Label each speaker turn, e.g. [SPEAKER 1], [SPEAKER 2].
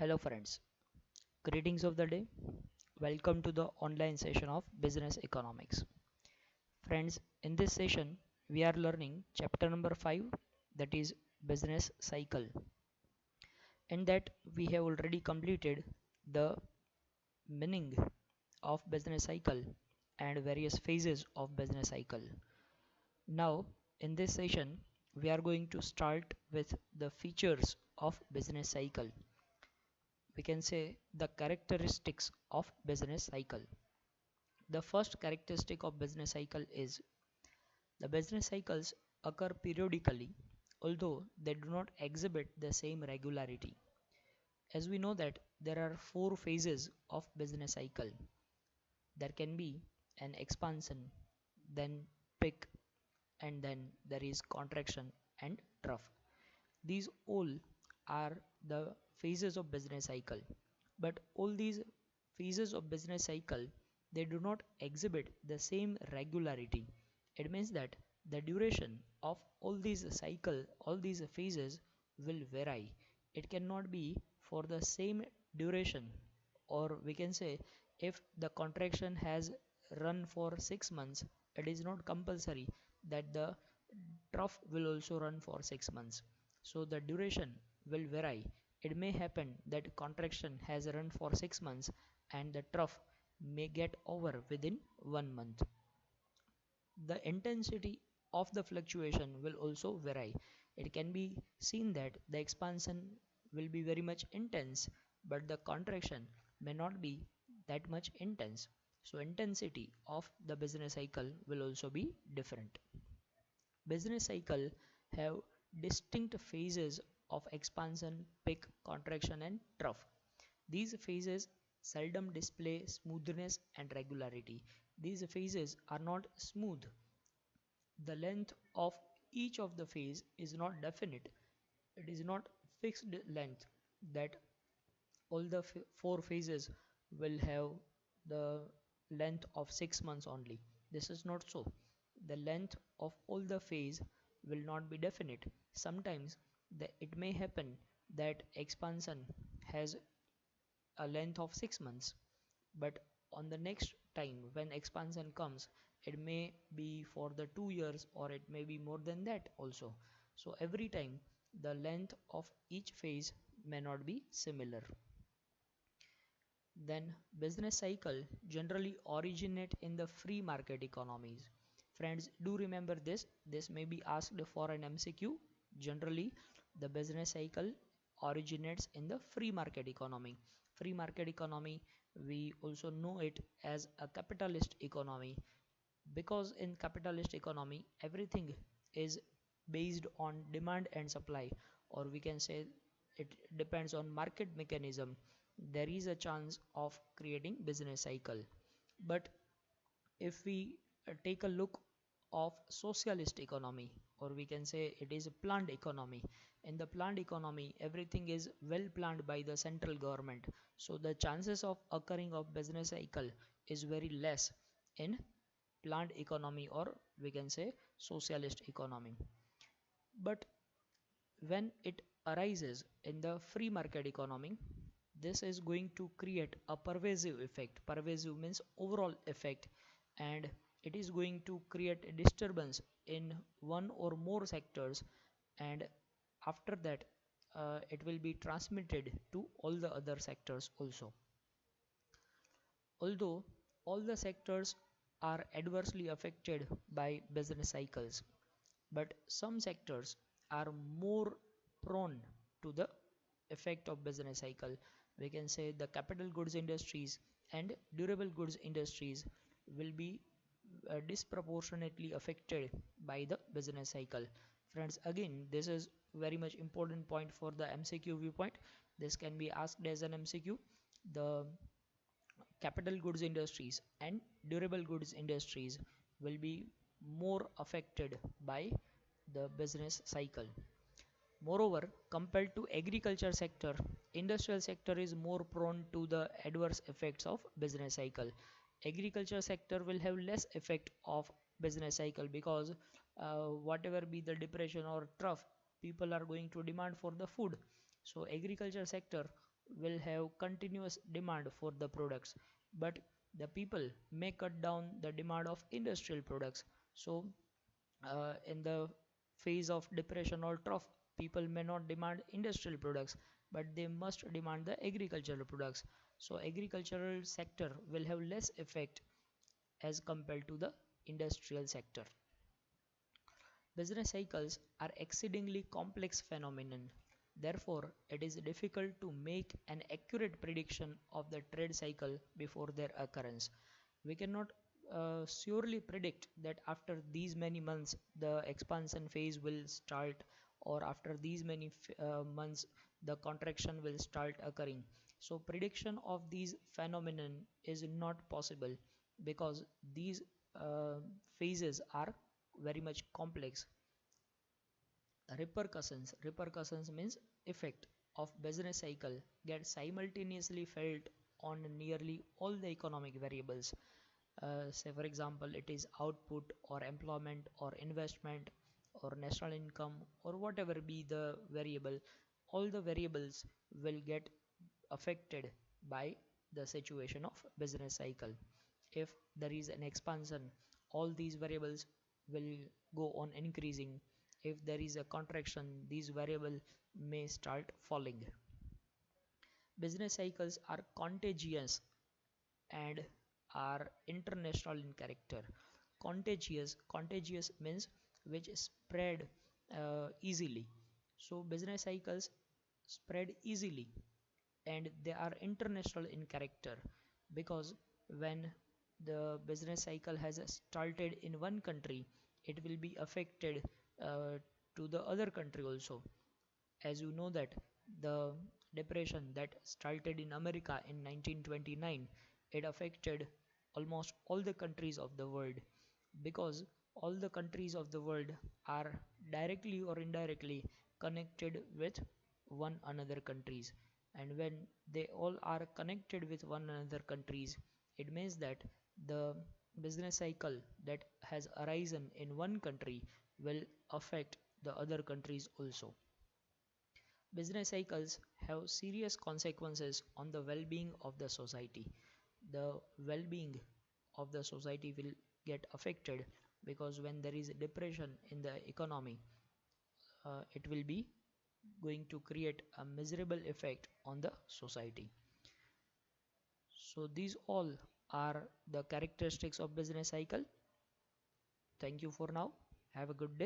[SPEAKER 1] Hello friends, greetings of the day. Welcome to the online session of Business Economics. Friends, in this session we are learning chapter number 5, that is business cycle. In that we have already completed the meaning of business cycle and various phases of business cycle. Now in this session we are going to start with the features of business cycle. We can say the characteristics of business cycle. The first characteristic of business cycle is the business cycles occur periodically, although they do not exhibit the same regularity. As we know that there are four phases of business cycle. There can be an expansion, then peak, and then there is contraction and trough. These all are the phases of business cycle. But all these phases of business cycle, they do not exhibit the same regularity. It means that the duration of all these cycle, all these phases will vary. It cannot be for the same duration, or we can say if the contraction has run for 6 months, it is not compulsory that the trough will also run for 6 months. So the duration will vary. It may happen that contraction has run for 6 months and the trough may get over within 1 month. The intensity of the fluctuation will also vary. It can be seen that the expansion will be very much intense, but the contraction may not be that much intense. So intensity of the business cycle will also be different. Business cycle have distinct phases of expansion, peak, contraction and trough. These phases seldom display smoothness and regularity. These phases are not smooth. The length of each of the phase is not definite. It is not fixed length that all the four phases will have the length of 6 months only. This is not so. The length of all the phase will not be definite. Sometimes it may happen that expansion has a length of 6 months, but on the next time when expansion comes, it may be for the 2 years or it may be more than that also. So every time the length of each phase may not be similar. Then business cycle generally originate in the free market economies. Friends, do remember this. This may be asked for an MCQ. Generally, the business cycle originates in the free market economy. Free market economy, we also know it as a capitalist economy, because in capitalist economy everything is based on demand and supply, or we can say it depends on market mechanism. There is a chance of creating business cycle. But if we take a look of socialist economy, or we can say it is a planned economy, in the planned economy everything is well planned by the central government, so the chances of occurring of business cycle is very less in planned economy, or we can say socialist economy. But when it arises in the free market economy, this is going to create a pervasive effect. Pervasive means overall effect, and it is going to create a disturbance in one or more sectors, and after that it will be transmitted to all the other sectors also. Although all the sectors are adversely affected by business cycles, but some sectors are more prone to the effect of business cycle. We can say the capital goods industries and durable goods industries will be disproportionately affected by the business cycle. Friends, again this is very much important point for the MCQ viewpoint. This can be asked as an MCQ. The capital goods industries and durable goods industries will be more affected by the business cycle. Moreover, compared to agriculture sector, industrial sector is more prone to the adverse effects of business cycle. Agriculture sector will have less effect of business cycle, because whatever be the depression or trough, people are going to demand for the food. So agriculture sector will have continuous demand for the products, but the people may cut down the demand of industrial products. So in the phase of depression or trough, people may not demand industrial products, but they must demand the agricultural products. So agricultural sector will have less effect as compared to the industrial sector. Business cycles are exceedingly complex phenomenon. Therefore, it is difficult to make an accurate prediction of the trade cycle before their occurrence. We cannot surely predict that after these many months the expansion phase will start, or after these many months the contraction will start occurring. So prediction of these phenomenon is not possible because these uh, phases are very much complex. Repercussions means effect of business cycle get simultaneously felt on nearly all the economic variables. Say for example, it is output or employment or investment or national income or whatever be the variable. All the variables will get affected by the situation of business cycle. If there is an expansion, all these variables will go on increasing. If there is a contraction, these variable may start falling. Business cycles are contagious and are international in character. Contagious means which spread easily. So business cycles spread easily and they are international in character, because when the business cycle has started in one country, it will be affected uh, to the other country also. As you know that the depression that started in America in 1929, it affected almost all the countries of the world, because all the countries of the world are directly or indirectly connected with one another countries. And when they all are connected with one another countries, it means that the business cycle that has arisen in one country will affect the other countries also. Business cycles have serious consequences on the well being of the society. The well being of the society will get affected, because when there is depression in the economy, it will be going to create a miserable effect on the society. So, these all are the characteristics of business cycle. Thank you for now. Have a good day.